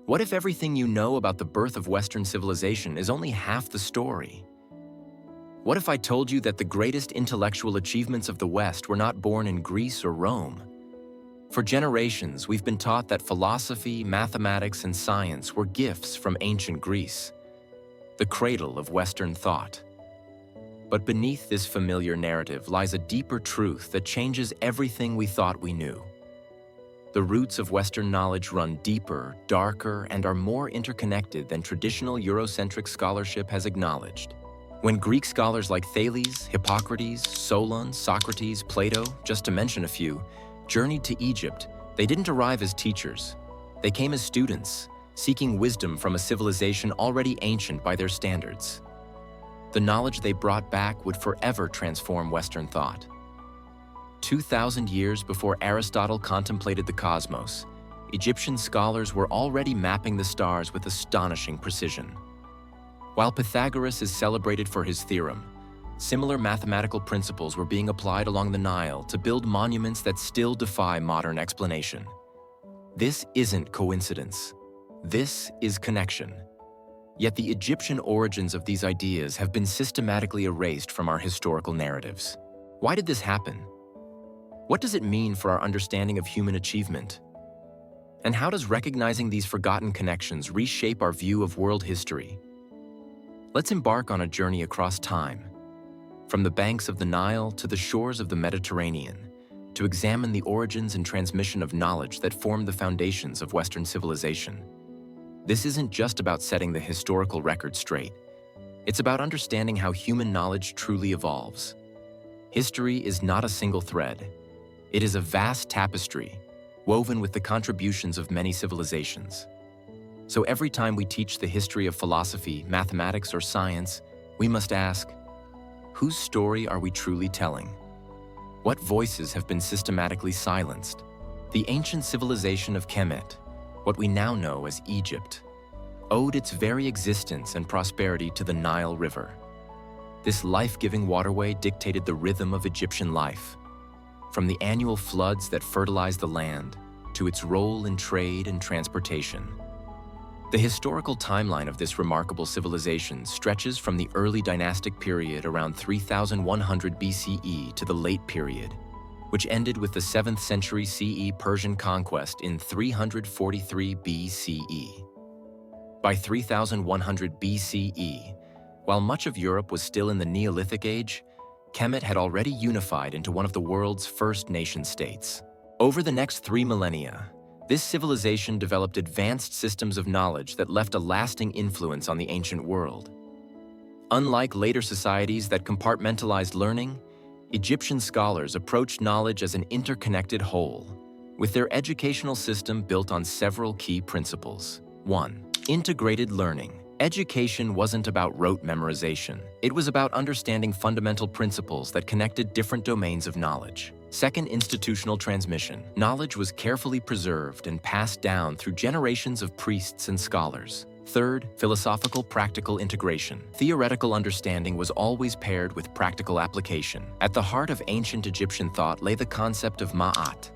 What if everything you know about the birth of Western civilization is only half the story? What if I told you that the greatest intellectual achievements of the West were not born in Greece or Rome? For generations, we've been taught that philosophy, mathematics, and science were gifts from ancient Greece, the cradle of Western thought. But beneath this familiar narrative lies a deeper truth that changes everything we thought we knew. The roots of Western knowledge run deeper, darker, and are more interconnected than traditional Eurocentric scholarship has acknowledged. When Greek scholars like Thales, Hippocrates, Solon, Socrates, Plato, just to mention a few, journeyed to Egypt, they didn't arrive as teachers. They came as students, seeking wisdom from a civilization already ancient by their standards. The knowledge they brought back would forever transform Western thought. 2,000 years before Aristotle contemplated the cosmos, Egyptian scholars were already mapping the stars with astonishing precision. While Pythagoras is celebrated for his theorem, similar mathematical principles were being applied along the Nile to build monuments that still defy modern explanation. This isn't coincidence. This is connection. Yet the Egyptian origins of these ideas have been systematically erased from our historical narratives. Why did this happen? What does it mean for our understanding of human achievement? And how does recognizing these forgotten connections reshape our view of world history? Let's embark on a journey across time, from the banks of the Nile to the shores of the Mediterranean, to examine the origins and transmission of knowledge that formed the foundations of Western civilization. This isn't just about setting the historical record straight. It's about understanding how human knowledge truly evolves. History is not a single thread. It is a vast tapestry, woven with the contributions of many civilizations. So every time we teach the history of philosophy, mathematics, or science, we must ask, whose story are we truly telling? What voices have been systematically silenced? The ancient civilization of Kemet, what we now know as Egypt, owed its very existence and prosperity to the Nile River. This life-giving waterway dictated the rhythm of Egyptian life, from the annual floods that fertilized the land to its role in trade and transportation. The historical timeline of this remarkable civilization stretches from the early dynastic period around 3100 BCE to the late period, which ended with the 7th century CE Persian conquest in 343 BCE. By 3100 BCE, while much of Europe was still in the Neolithic age, Kemet had already unified into one of the world's first nation-states. Over the next 3 millennia, this civilization developed advanced systems of knowledge that left a lasting influence on the ancient world. Unlike later societies that compartmentalized learning, Egyptian scholars approached knowledge as an interconnected whole, with their educational system built on several key principles. 1. Integrated learning. Education wasn't about rote memorization. It was about understanding fundamental principles that connected different domains of knowledge. Second, institutional transmission. Knowledge was carefully preserved and passed down through generations of priests and scholars. Third, philosophical practical integration. Theoretical understanding was always paired with practical application. At the heart of ancient Egyptian thought lay the concept of ma'at,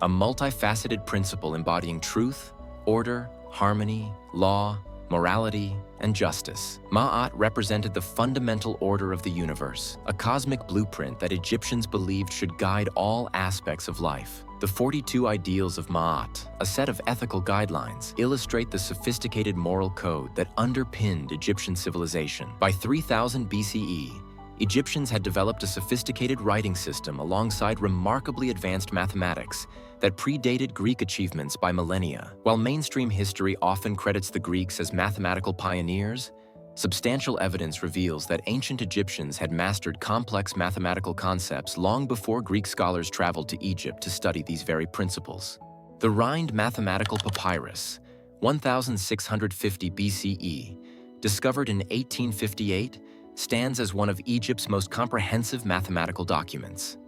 a multifaceted principle embodying truth, order, harmony, law, morality, and justice. Ma'at represented the fundamental order of the universe, a cosmic blueprint that Egyptians believed should guide all aspects of life. The 42 ideals of Ma'at, a set of ethical guidelines, illustrate the sophisticated moral code that underpinned Egyptian civilization. By 3000 BCE, Egyptians had developed a sophisticated writing system alongside remarkably advanced mathematics that predated Greek achievements by millennia. While mainstream history often credits the Greeks as mathematical pioneers, substantial evidence reveals that ancient Egyptians had mastered complex mathematical concepts long before Greek scholars traveled to Egypt to study these very principles. The Rhind Mathematical Papyrus, 1650 BCE, discovered in 1858, stands as one of Egypt's most comprehensive mathematical documents.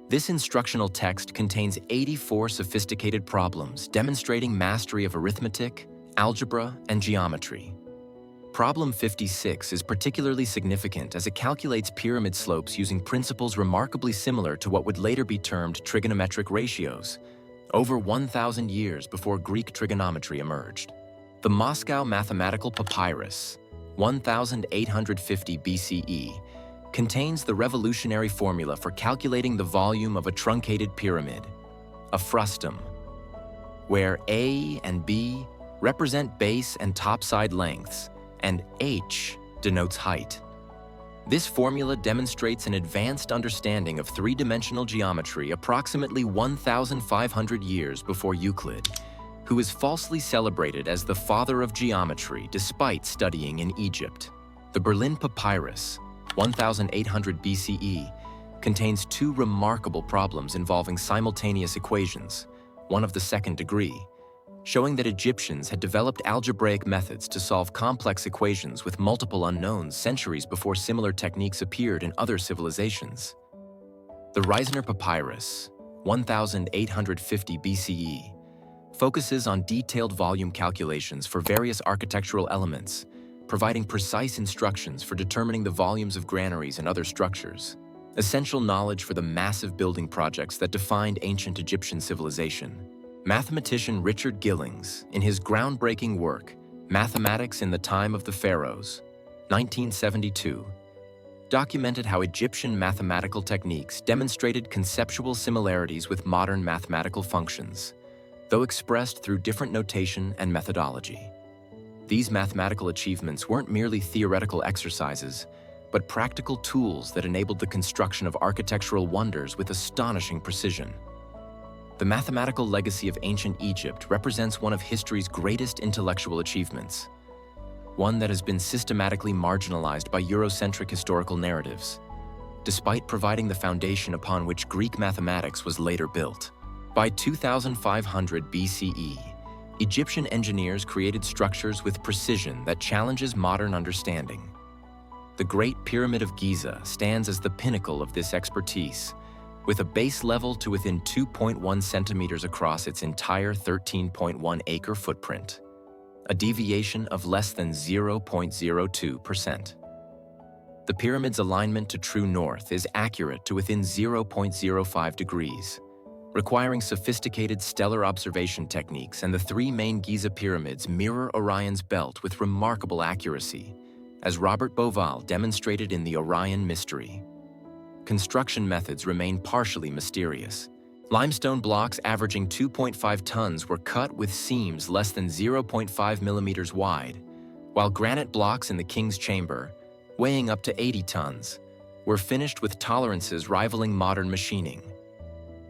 This instructional text contains 84 sophisticated problems demonstrating mastery of arithmetic, algebra, and geometry. Problem 56 is particularly significant as it calculates pyramid slopes using principles remarkably similar to what would later be termed trigonometric ratios, over 1,000 years before Greek trigonometry emerged. The Moscow Mathematical Papyrus, 1850 BCE, contains the revolutionary formula for calculating the volume of a truncated pyramid, a frustum, where A and B represent base and topside lengths, and H denotes height. This formula demonstrates an advanced understanding of three-dimensional geometry approximately 1,500 years before Euclid, who is falsely celebrated as the father of geometry despite studying in Egypt. The Berlin Papyrus, 1800 BCE, contains two remarkable problems involving simultaneous equations, one of the second degree, showing that Egyptians had developed algebraic methods to solve complex equations with multiple unknowns centuries before similar techniques appeared in other civilizations. The Reisner Papyrus, 1850 BCE, focuses on detailed volume calculations for various architectural elements, providing precise instructions for determining the volumes of granaries and other structures, essential knowledge for the massive building projects that defined ancient Egyptian civilization. Mathematician Richard Gillings, in his groundbreaking work, Mathematics in the Time of the Pharaohs, 1972, documented how Egyptian mathematical techniques demonstrated conceptual similarities with modern mathematical functions, though expressed through different notation and methodology. These mathematical achievements weren't merely theoretical exercises, but practical tools that enabled the construction of architectural wonders with astonishing precision. The mathematical legacy of ancient Egypt represents one of history's greatest intellectual achievements, one that has been systematically marginalized by Eurocentric historical narratives, despite providing the foundation upon which Greek mathematics was later built. By 2500 BCE, Egyptian engineers created structures with precision that challenges modern understanding. The Great Pyramid of Giza stands as the pinnacle of this expertise, with a base level to within 2.1 centimeters across its entire 13.1-acre footprint, a deviation of less than 0.02%. The pyramid's alignment to true north is accurate to within 0.05 degrees, requiring sophisticated stellar observation techniques, and the three main Giza pyramids mirror Orion's belt with remarkable accuracy, as Robert Bauval demonstrated in the Orion Mystery. Construction methods remain partially mysterious. Limestone blocks averaging 2.5 tons were cut with seams less than 0.5 millimeters wide, while granite blocks in the King's Chamber, weighing up to 80 tons, were finished with tolerances rivaling modern machining.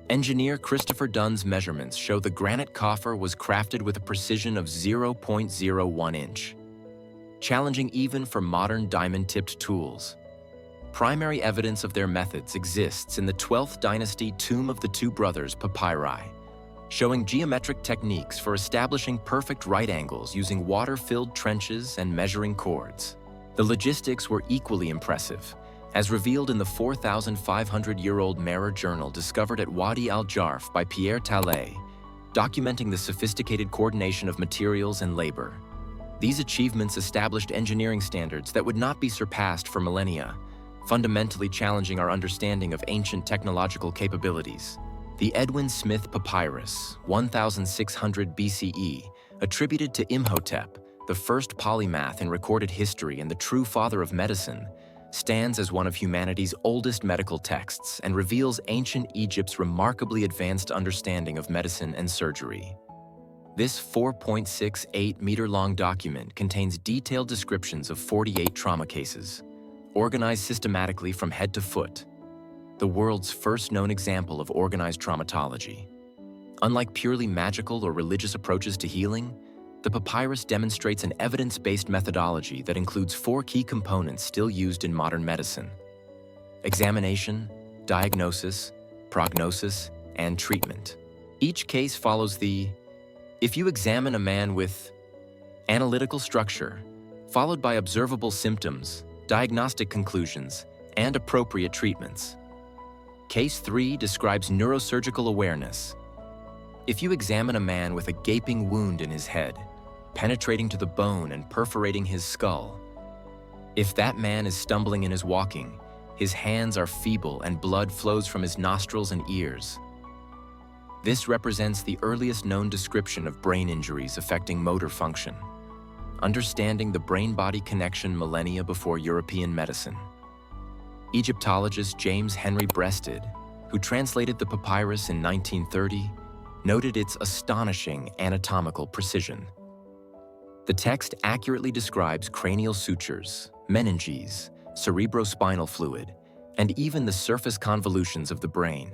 Engineer Christopher Dunn's measurements show the granite coffer was crafted with a precision of 0.01 inch, challenging even for modern diamond-tipped tools. Primary evidence of their methods exists in the 12th dynasty Tomb of the Two Brothers papyri, showing geometric techniques for establishing perfect right angles using water-filled trenches and measuring cords. The logistics were equally impressive, as revealed in the 4,500-year-old Merer journal discovered at Wadi al-Jarf by Pierre Tallet, documenting the sophisticated coordination of materials and labor. These achievements established engineering standards that would not be surpassed for millennia, fundamentally challenging our understanding of ancient technological capabilities. The Edwin Smith Papyrus, 1600 BCE, attributed to Imhotep, the first polymath in recorded history and the true father of medicine, stands as one of humanity's oldest medical texts and reveals ancient Egypt's remarkably advanced understanding of medicine and surgery. This 4.68-meter-long document contains detailed descriptions of 48 trauma cases, organized systematically from head to foot, the world's first known example of organized traumatology. Unlike purely magical or religious approaches to healing, the papyrus demonstrates an evidence-based methodology that includes 4 key components still used in modern medicine: examination, diagnosis, prognosis, and treatment. Each case follows the "if you examine a man with" analytical structure, followed by observable symptoms, diagnostic conclusions, and appropriate treatments. Case 3 describes neurosurgical awareness. If you examine a man with a gaping wound in his head, penetrating to the bone and perforating his skull, if that man is stumbling in his walking, his hands are feeble and blood flows from his nostrils and ears, this represents the earliest known description of brain injuries affecting motor function. Understanding the Brain-Body Connection Millennia Before European Medicine. Egyptologist James Henry Breasted, who translated the papyrus in 1930, noted its astonishing anatomical precision. The text accurately describes cranial sutures, meninges, cerebrospinal fluid, and even the surface convolutions of the brain.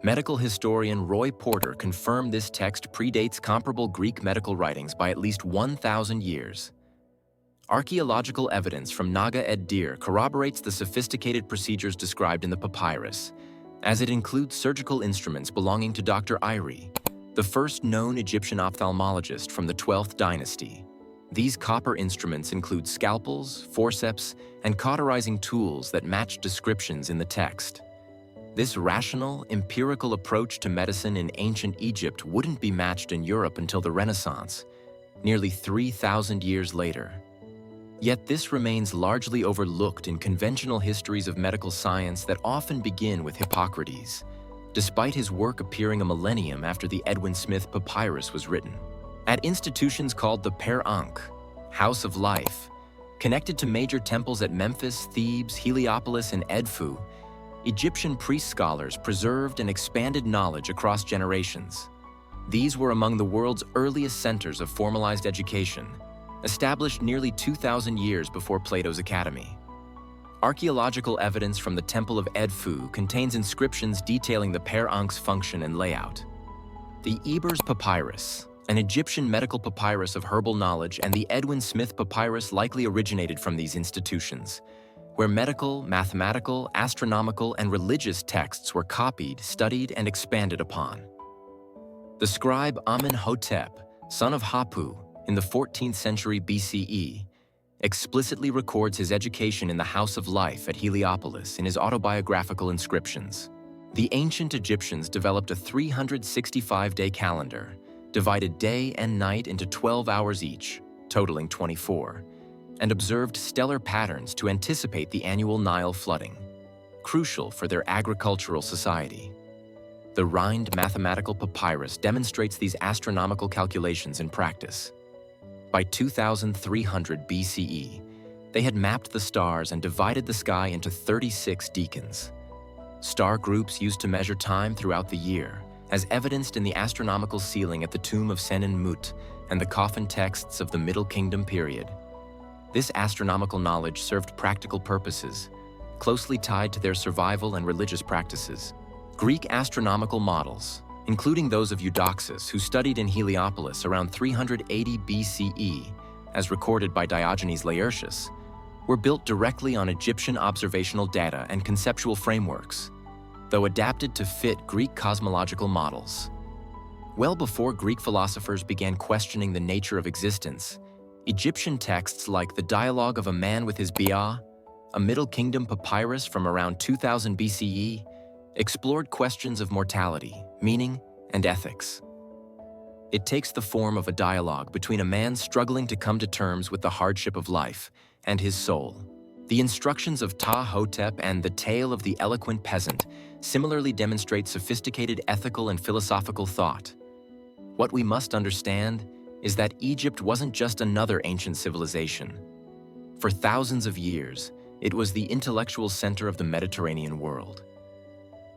Medical historian Roy Porter confirmed this text predates comparable Greek medical writings by at least 1,000 years. Archaeological evidence from Naga ed-Dir corroborates the sophisticated procedures described in the papyrus, as it includes surgical instruments belonging to Dr. Iri, the first known Egyptian ophthalmologist from the 12th dynasty. These copper instruments include scalpels, forceps, and cauterizing tools that match descriptions in the text. This rational, empirical approach to medicine in ancient Egypt wouldn't be matched in Europe until the Renaissance, nearly 3,000 years later. Yet this remains largely overlooked in conventional histories of medical science that often begin with Hippocrates, despite his work appearing a millennium after the Edwin Smith papyrus was written. At institutions called the Per Ankh, House of Life, connected to major temples at Memphis, Thebes, Heliopolis, and Edfu, Egyptian priest scholars preserved and expanded knowledge across generations. These were among the world's earliest centers of formalized education, established nearly 2,000 years before Plato's Academy. Archaeological evidence from the Temple of Edfu contains inscriptions detailing the Per Ankh's function and layout. The Ebers Papyrus, an Egyptian medical papyrus of herbal knowledge, and the Edwin Smith papyrus likely originated from these institutions, where medical, mathematical, astronomical, and religious texts were copied, studied, and expanded upon. The scribe Amenhotep, son of Hapu, in the 14th century BCE, explicitly records his education in the House of Life at Heliopolis in his autobiographical inscriptions. The ancient Egyptians developed a 365-day calendar, divided day and night into 12 hours each, totaling 24, and observed stellar patterns to anticipate the annual Nile flooding, crucial for their agricultural society. The Rhind mathematical papyrus demonstrates these astronomical calculations in practice. By 2300 BCE, they had mapped the stars and divided the sky into 36 decans. Star groups used to measure time throughout the year, as evidenced in the astronomical ceiling at the tomb of Senenmut and the coffin texts of the Middle Kingdom period. This astronomical knowledge served practical purposes, closely tied to their survival and religious practices. Greek astronomical models, including those of Eudoxus, who studied in Heliopolis around 380 BCE, as recorded by Diogenes Laertius, were built directly on Egyptian observational data and conceptual frameworks, though adapted to fit Greek cosmological models. Well before Greek philosophers began questioning the nature of existence, Egyptian texts like the Dialogue of a Man with His Bia, a Middle Kingdom papyrus from around 2000 BCE, explored questions of mortality, meaning, and ethics. It takes the form of a dialogue between a man struggling to come to terms with the hardship of life and his soul. The instructions of Ptah-hotep and the Tale of the Eloquent Peasant similarly demonstrate sophisticated ethical and philosophical thought. What we must understand is that Egypt wasn't just another ancient civilization. For thousands of years, it was the intellectual center of the Mediterranean world.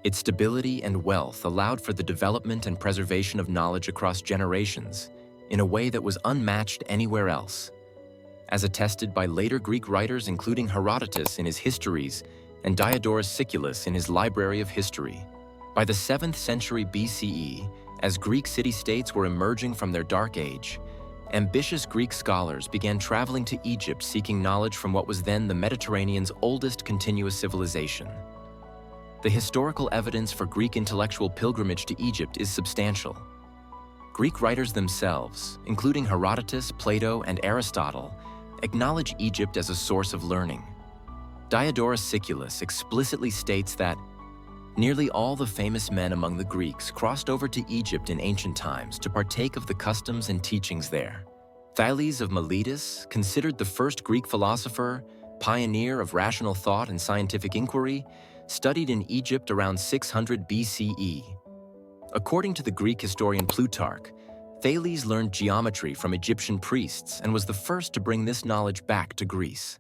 Its stability and wealth allowed for the development and preservation of knowledge across generations in a way that was unmatched anywhere else, as attested by later Greek writers including Herodotus in his Histories and Diodorus Siculus in his Library of History. By the 7th century BCE, as Greek city-states were emerging from their Dark Age, ambitious Greek scholars began traveling to Egypt seeking knowledge from what was then the Mediterranean's oldest continuous civilization. The historical evidence for Greek intellectual pilgrimage to Egypt is substantial. Greek writers themselves, including Herodotus, Plato, and Aristotle, acknowledge Egypt as a source of learning. Diodorus Siculus explicitly states that nearly all the famous men among the Greeks crossed over to Egypt in ancient times to partake of the customs and teachings there. Thales of Miletus, considered the first Greek philosopher, pioneer of rational thought and scientific inquiry, studied in Egypt around 600 BCE. According to the Greek historian Plutarch, Thales learned geometry from Egyptian priests and was the first to bring this knowledge back to Greece.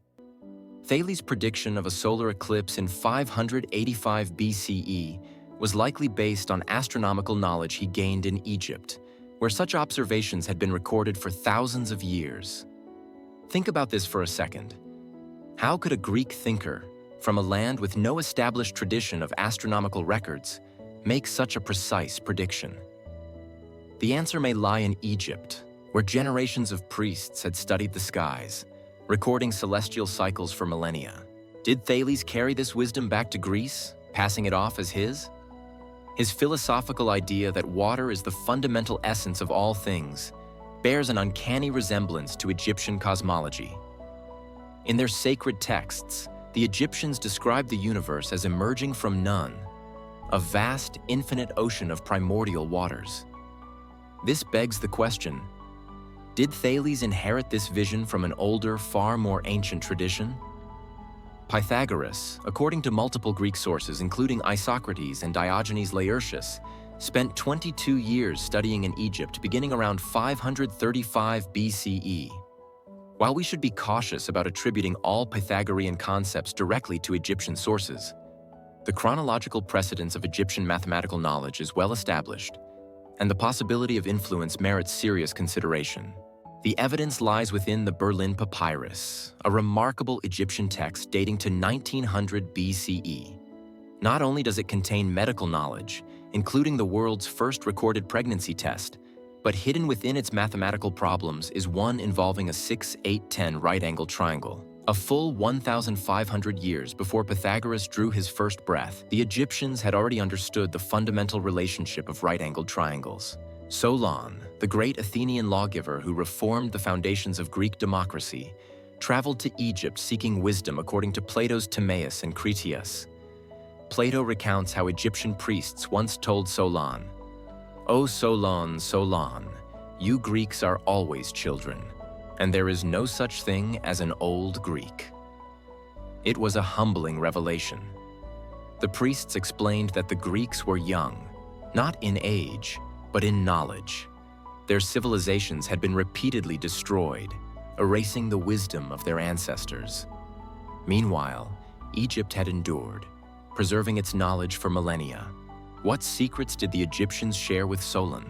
Thales' prediction of a solar eclipse in 585 BCE was likely based on astronomical knowledge he gained in Egypt, where such observations had been recorded for thousands of years. Think about this for a second. How could a Greek thinker, from a land with no established tradition of astronomical records, make such a precise prediction? The answer may lie in Egypt, where generations of priests had studied the skies, recording celestial cycles for millennia. Did Thales carry this wisdom back to Greece, passing it off as his? His philosophical idea that water is the fundamental essence of all things bears an uncanny resemblance to Egyptian cosmology. In their sacred texts, the Egyptians described the universe as emerging from none, a vast, infinite ocean of primordial waters. This begs the question, did Thales inherit this vision from an older, far more ancient tradition? Pythagoras, according to multiple Greek sources including Isocrates and Diogenes Laertius, spent 22 years studying in Egypt beginning around 535 BCE. While we should be cautious about attributing all Pythagorean concepts directly to Egyptian sources, the chronological precedence of Egyptian mathematical knowledge is well established, and the possibility of influence merits serious consideration. The evidence lies within the Berlin Papyrus, a remarkable Egyptian text dating to 1900 BCE. Not only does it contain medical knowledge, including the world's first recorded pregnancy test, but hidden within its mathematical problems is one involving a 6-8-10 right-angled triangle. A full 1,500 years before Pythagoras drew his first breath, the Egyptians had already understood the fundamental relationship of right-angled triangles. Solon, the great Athenian lawgiver who reformed the foundations of Greek democracy, traveled to Egypt seeking wisdom according to Plato's Timaeus and Critias. Plato recounts how Egyptian priests once told Solon, "O Solon, Solon, you Greeks are always children, and there is no such thing as an old Greek." It was a humbling revelation. The priests explained that the Greeks were young, not in age, but in knowledge. Their civilizations had been repeatedly destroyed, erasing the wisdom of their ancestors. Meanwhile, Egypt had endured, preserving its knowledge for millennia. What secrets did the Egyptians share with Solon?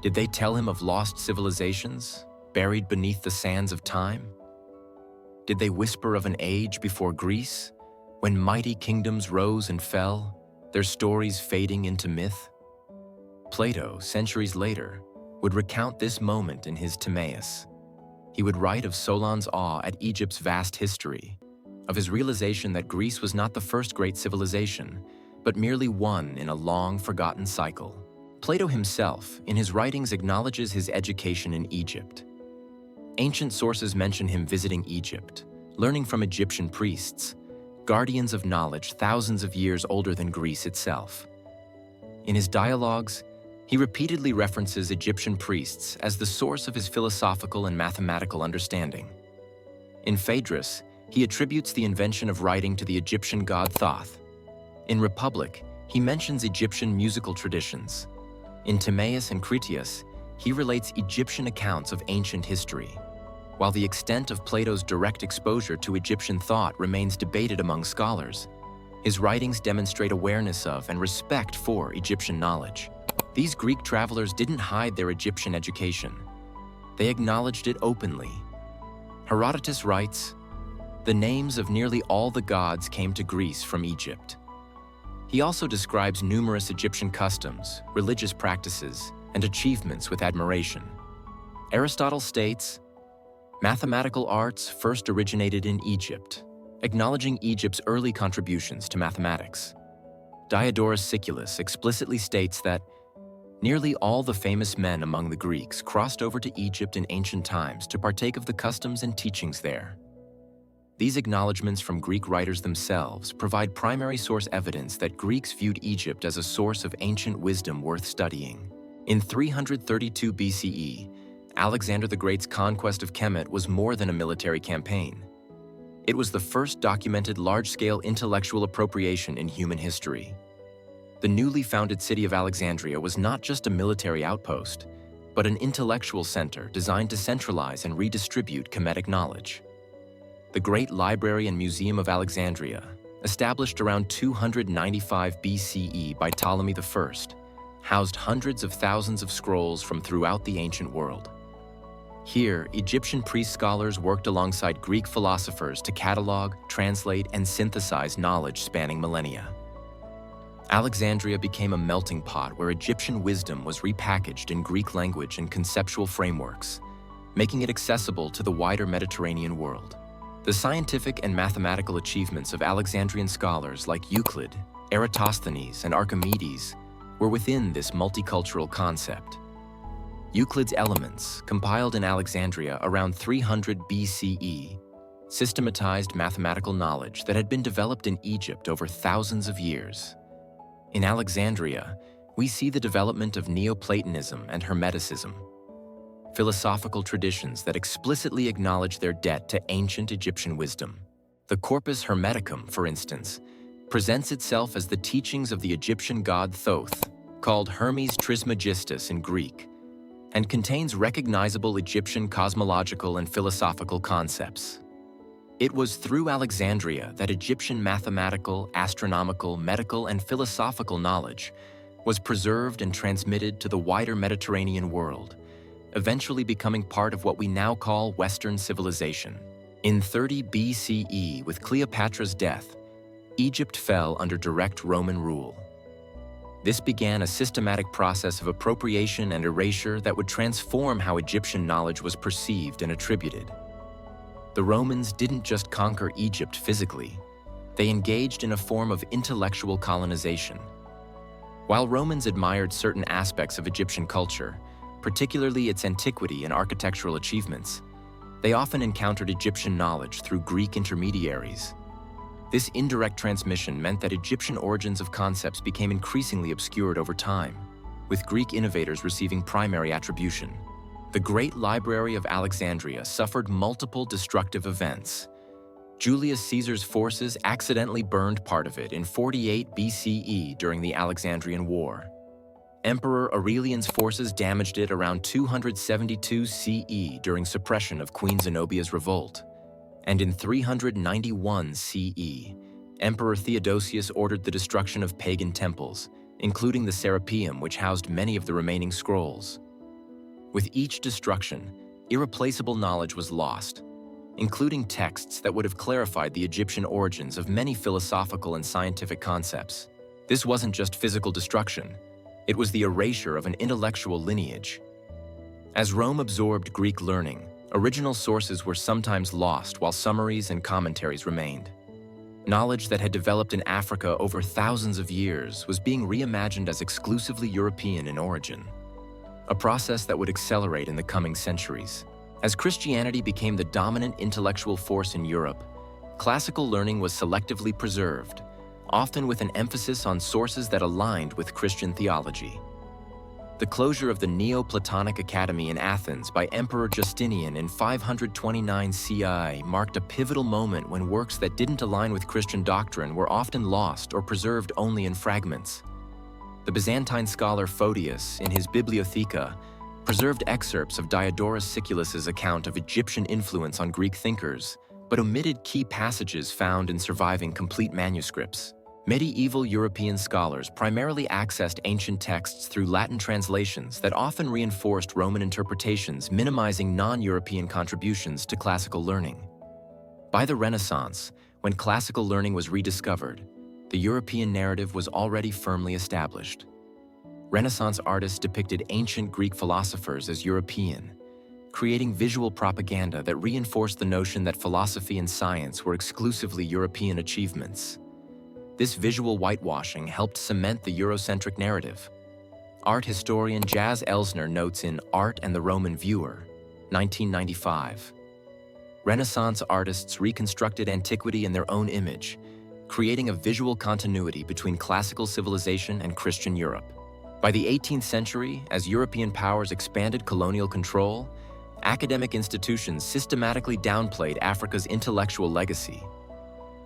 Did they tell him of lost civilizations, buried beneath the sands of time? Did they whisper of an age before Greece, when mighty kingdoms rose and fell, their stories fading into myth? Plato, centuries later, would recount this moment in his Timaeus. He would write of Solon's awe at Egypt's vast history, of his realization that Greece was not the first great civilization, but merely one in a long-forgotten cycle. Plato himself, in his writings, acknowledges his education in Egypt. Ancient sources mention him visiting Egypt, learning from Egyptian priests, guardians of knowledge thousands of years older than Greece itself. In his dialogues, he repeatedly references Egyptian priests as the source of his philosophical and mathematical understanding. In Phaedrus, he attributes the invention of writing to the Egyptian god Thoth. In Republic, he mentions Egyptian musical traditions. In Timaeus and Critias, he relates Egyptian accounts of ancient history. While the extent of Plato's direct exposure to Egyptian thought remains debated among scholars, his writings demonstrate awareness of and respect for Egyptian knowledge. These Greek travelers didn't hide their Egyptian education. They acknowledged it openly. Herodotus writes, "The names of nearly all the gods came to Greece from Egypt." He also describes numerous Egyptian customs, religious practices, and achievements with admiration. Aristotle states, "Mathematical arts first originated in Egypt," acknowledging Egypt's early contributions to mathematics. Diodorus Siculus explicitly states that nearly all the famous men among the Greeks crossed over to Egypt in ancient times to partake of the customs and teachings there. These acknowledgments from Greek writers themselves provide primary source evidence that Greeks viewed Egypt as a source of ancient wisdom worth studying. In 332 BCE, Alexander the Great's conquest of Kemet was more than a military campaign. It was the first documented large-scale intellectual appropriation in human history. The newly founded city of Alexandria was not just a military outpost, but an intellectual center designed to centralize and redistribute Kemetic knowledge. The Great Library and Museum of Alexandria, established around 295 BCE by Ptolemy I, housed hundreds of thousands of scrolls from throughout the ancient world. Here, Egyptian priest scholars worked alongside Greek philosophers to catalog, translate, and synthesize knowledge spanning millennia. Alexandria became a melting pot where Egyptian wisdom was repackaged in Greek language and conceptual frameworks, making it accessible to the wider Mediterranean world. The scientific and mathematical achievements of Alexandrian scholars like Euclid, Eratosthenes, and Archimedes were within this multicultural concept. Euclid's Elements, compiled in Alexandria around 300 BCE, systematized mathematical knowledge that had been developed in Egypt over thousands of years. In Alexandria, we see the development of Neoplatonism and Hermeticism, philosophical traditions that explicitly acknowledge their debt to ancient Egyptian wisdom. The Corpus Hermeticum, for instance, presents itself as the teachings of the Egyptian god Thoth, called Hermes Trismegistus in Greek, and contains recognizable Egyptian cosmological and philosophical concepts. It was through Alexandria that Egyptian mathematical, astronomical, medical, and philosophical knowledge was preserved and transmitted to the wider Mediterranean world, eventually becoming part of what we now call Western civilization. In 30 BCE, with Cleopatra's death, Egypt fell under direct Roman rule. This began a systematic process of appropriation and erasure that would transform how Egyptian knowledge was perceived and attributed. The Romans didn't just conquer Egypt physically, they engaged in a form of intellectual colonization. While Romans admired certain aspects of Egyptian culture, particularly its antiquity and architectural achievements, they often encountered Egyptian knowledge through Greek intermediaries. This indirect transmission meant that Egyptian origins of concepts became increasingly obscured over time, with Greek innovators receiving primary attribution. The Great Library of Alexandria suffered multiple destructive events. Julius Caesar's forces accidentally burned part of it in 48 BCE during the Alexandrian War. Emperor Aurelian's forces damaged it around 272 CE during suppression of Queen Zenobia's revolt. And in 391 CE, Emperor Theodosius ordered the destruction of pagan temples, including the Serapeum, which housed many of the remaining scrolls. With each destruction, irreplaceable knowledge was lost, including texts that would have clarified the Egyptian origins of many philosophical and scientific concepts. This wasn't just physical destruction. It was the erasure of an intellectual lineage. As Rome absorbed Greek learning, original sources were sometimes lost while summaries and commentaries remained. Knowledge that had developed in Africa over thousands of years was being reimagined as exclusively European in origin, a process that would accelerate in the coming centuries. As Christianity became the dominant intellectual force in Europe, classical learning was selectively preserved, often with an emphasis on sources that aligned with Christian theology. The closure of the Neoplatonic Academy in Athens by Emperor Justinian in 529 CE marked a pivotal moment when works that didn't align with Christian doctrine were often lost or preserved only in fragments. The Byzantine scholar Photius, in his Bibliotheca, preserved excerpts of Diodorus Siculus's account of Egyptian influence on Greek thinkers, but omitted key passages found in surviving complete manuscripts. Medieval European scholars primarily accessed ancient texts through Latin translations that often reinforced Roman interpretations, minimizing non-European contributions to classical learning. By the Renaissance, when classical learning was rediscovered, the European narrative was already firmly established. Renaissance artists depicted ancient Greek philosophers as European, creating visual propaganda that reinforced the notion that philosophy and science were exclusively European achievements. This visual whitewashing helped cement the Eurocentric narrative. Art historian Jas Elsner notes in Art and the Roman Viewer, 1995, Renaissance artists reconstructed antiquity in their own image, creating a visual continuity between classical civilization and Christian Europe. By the 18th century, as European powers expanded colonial control, academic institutions systematically downplayed Africa's intellectual legacy.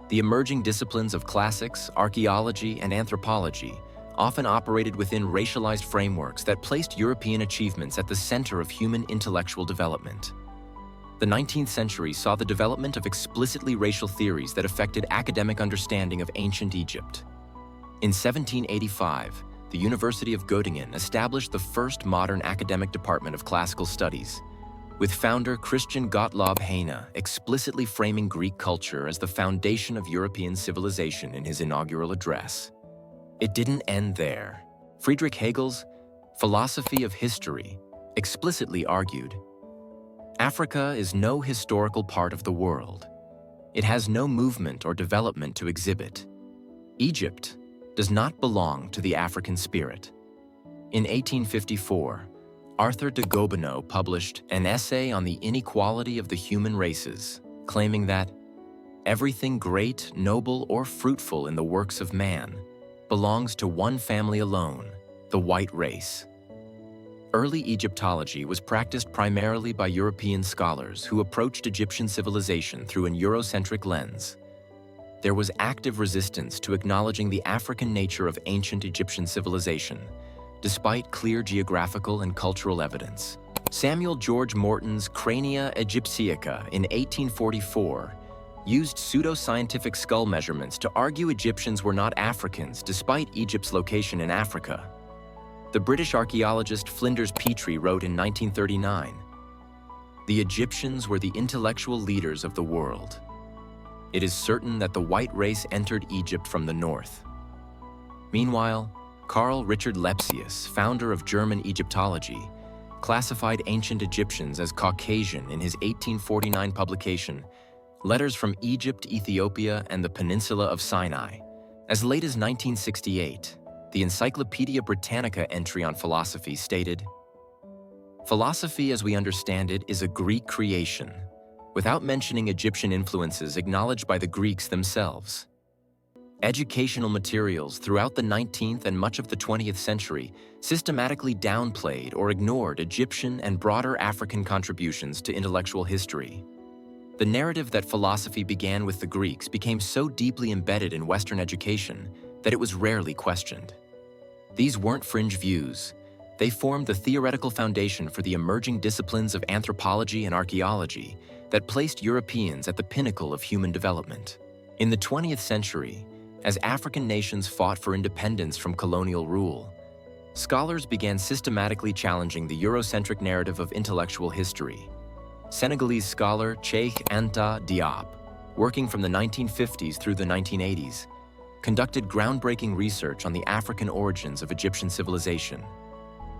The emerging disciplines of classics, archaeology, and anthropology often operated within racialized frameworks that placed European achievements at the center of human intellectual development. The 19th century saw the development of explicitly racial theories that affected academic understanding of ancient Egypt. In 1785, the University of Göttingen established the first modern academic department of classical studies, with founder Christian Gottlob Heyne explicitly framing Greek culture as the foundation of European civilization in his inaugural address. It didn't end there. Friedrich Hegel's Philosophy of History explicitly argued, Africa is no historical part of the world. It has no movement or development to exhibit. Egypt does not belong to the African spirit. In 1854, Arthur de Gobineau published an essay on the inequality of the human races, claiming that everything great, noble, or fruitful in the works of man belongs to one family alone, the white race. Early Egyptology was practiced primarily by European scholars who approached Egyptian civilization through an Eurocentric lens. There was active resistance to acknowledging the African nature of ancient Egyptian civilization, despite clear geographical and cultural evidence. Samuel George Morton's Crania Egyptiaca in 1844 used pseudo-scientific skull measurements to argue Egyptians were not Africans despite Egypt's location in Africa. The British archaeologist Flinders Petrie wrote in 1939, "The Egyptians were the intellectual leaders of the world. It is certain that the white race entered Egypt from the north." Meanwhile, Carl Richard Lepsius, founder of German Egyptology, classified ancient Egyptians as Caucasian in his 1849 publication, Letters from Egypt, Ethiopia, and the Peninsula of Sinai. As late as 1968, the Encyclopedia Britannica entry on philosophy stated, "Philosophy as we understand it is a Greek creation, without mentioning Egyptian influences acknowledged by the Greeks themselves. Educational materials throughout the 19th and much of the 20th century systematically downplayed or ignored Egyptian and broader African contributions to intellectual history. The narrative that philosophy began with the Greeks became so deeply embedded in Western education that it was rarely questioned. These weren't fringe views. They formed the theoretical foundation for the emerging disciplines of anthropology and archaeology that placed Europeans at the pinnacle of human development. In the 20th century, as African nations fought for independence from colonial rule, scholars began systematically challenging the Eurocentric narrative of intellectual history. Senegalese scholar Cheikh Anta Diop, working from the 1950s through the 1980s, conducted groundbreaking research on the African origins of Egyptian civilization.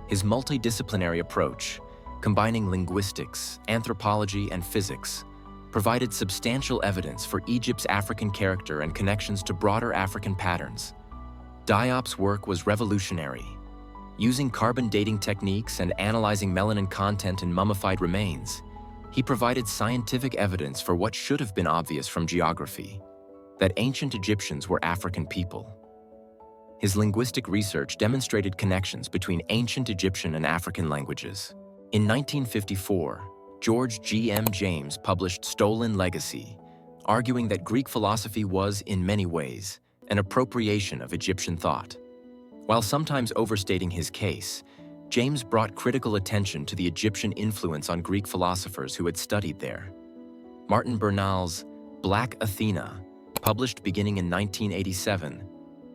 His multidisciplinary approach, combining linguistics, anthropology, and physics, provided substantial evidence for Egypt's African character and connections to broader African patterns. Diop's work was revolutionary. Using carbon dating techniques and analyzing melanin content in mummified remains, he provided scientific evidence for what should have been obvious from geography, that ancient Egyptians were African people. His linguistic research demonstrated connections between ancient Egyptian and African languages. In 1954, George G.M. James published Stolen Legacy, arguing that Greek philosophy was, in many ways, an appropriation of Egyptian thought. While sometimes overstating his case, James brought critical attention to the Egyptian influence on Greek philosophers who had studied there. Martin Bernal's Black Athena, published beginning in 1987,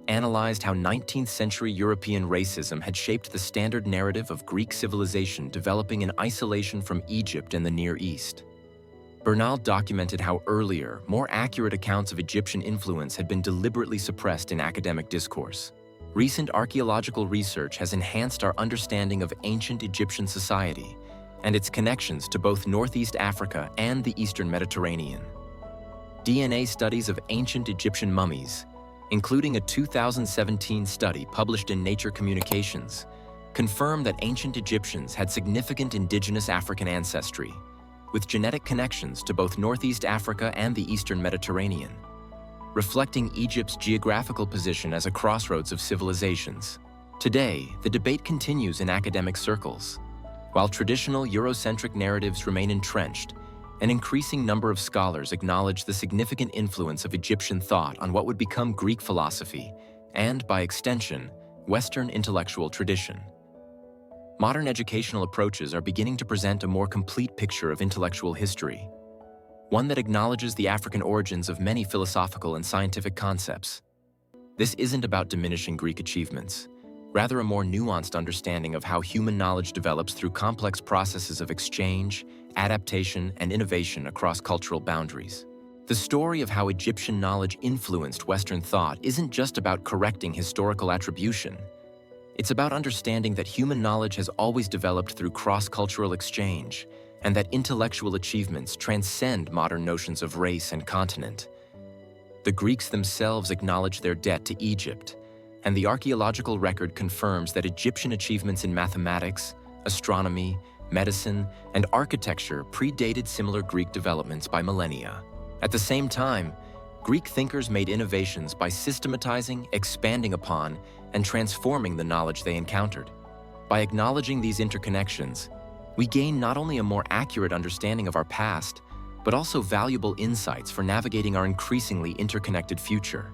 analyzed how 19th century European racism had shaped the standard narrative of Greek civilization developing in isolation from Egypt and the Near East. Bernal documented how earlier, more accurate accounts of Egyptian influence had been deliberately suppressed in academic discourse. Recent archaeological research has enhanced our understanding of ancient Egyptian society and its connections to both Northeast Africa and the Eastern Mediterranean. DNA studies of ancient Egyptian mummies, including a 2017 study published in Nature Communications, confirm that ancient Egyptians had significant indigenous African ancestry, with genetic connections to both Northeast Africa and the Eastern Mediterranean, reflecting Egypt's geographical position as a crossroads of civilizations. Today, the debate continues in academic circles. While traditional Eurocentric narratives remain entrenched, an increasing number of scholars acknowledge the significant influence of Egyptian thought on what would become Greek philosophy, and, by extension, Western intellectual tradition. Modern educational approaches are beginning to present a more complete picture of intellectual history, one that acknowledges the African origins of many philosophical and scientific concepts. This isn't about diminishing Greek achievements, rather a more nuanced understanding of how human knowledge develops through complex processes of exchange, adaptation, and innovation across cultural boundaries. The story of how Egyptian knowledge influenced Western thought isn't just about correcting historical attribution. It's about understanding that human knowledge has always developed through cross-cultural exchange, and that intellectual achievements transcend modern notions of race and continent. The Greeks themselves acknowledge their debt to Egypt, and the archaeological record confirms that Egyptian achievements in mathematics, astronomy, medicine, and architecture predated similar Greek developments by millennia. At the same time, Greek thinkers made innovations by systematizing, expanding upon, and transforming the knowledge they encountered. By acknowledging these interconnections, we gain not only a more accurate understanding of our past, but also valuable insights for navigating our increasingly interconnected future.